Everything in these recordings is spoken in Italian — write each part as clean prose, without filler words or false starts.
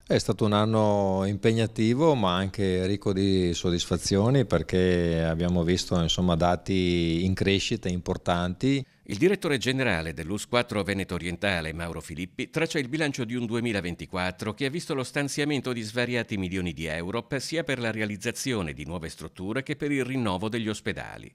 È stato un anno impegnativo ma anche ricco di soddisfazioni perché abbiamo visto insomma, dati in crescita importanti. Il direttore generale dell'US4 Veneto Orientale, Mauro Filippi, traccia il bilancio di un 2024 che ha visto lo stanziamento di svariati milioni di euro sia per la realizzazione di nuove strutture che per il rinnovo degli ospedali.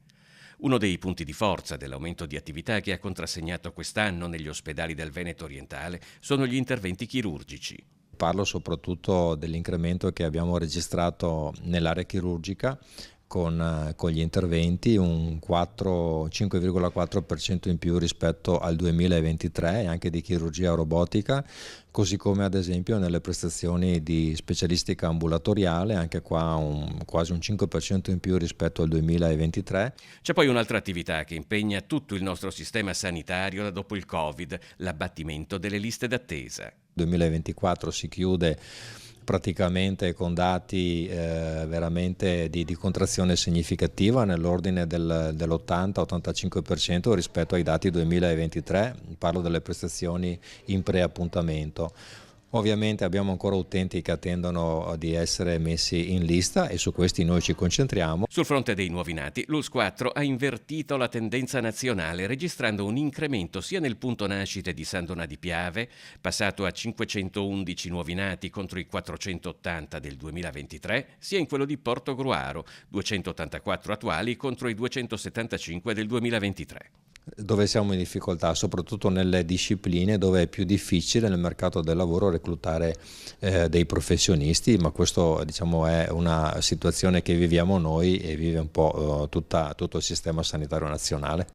Uno dei punti di forza dell'aumento di attività che ha contrassegnato quest'anno negli ospedali del Veneto Orientale sono gli interventi chirurgici. Parlo soprattutto dell'incremento che abbiamo registrato nell'area chirurgica con gli interventi, un 5,4% in più rispetto al 2023 e anche di chirurgia robotica, così come ad esempio nelle prestazioni di specialistica ambulatoriale, anche qua quasi un 5% in più rispetto al 2023. C'è poi un'altra attività che impegna tutto il nostro sistema sanitario da dopo il Covid, l'abbattimento delle liste d'attesa. 2024 si chiude praticamente con dati veramente di contrazione significativa nell'ordine dell'80-85% rispetto ai dati 2023, parlo delle prestazioni in preappuntamento. Ovviamente abbiamo ancora utenti che attendono di essere messi in lista e su questi noi ci concentriamo. Sul fronte dei nuovi nati, l'ULS 4 ha invertito la tendenza nazionale registrando un incremento sia nel punto nascite di San Donà di Piave, passato a 511 nuovi nati contro i 480 del 2023, sia in quello di Portogruaro, 284 attuali contro i 275 del 2023. Dove siamo in difficoltà, soprattutto nelle discipline dove è più difficile nel mercato del lavoro reclutare dei professionisti, ma questo diciamo è una situazione che viviamo noi e vive un po' tutto il sistema sanitario nazionale.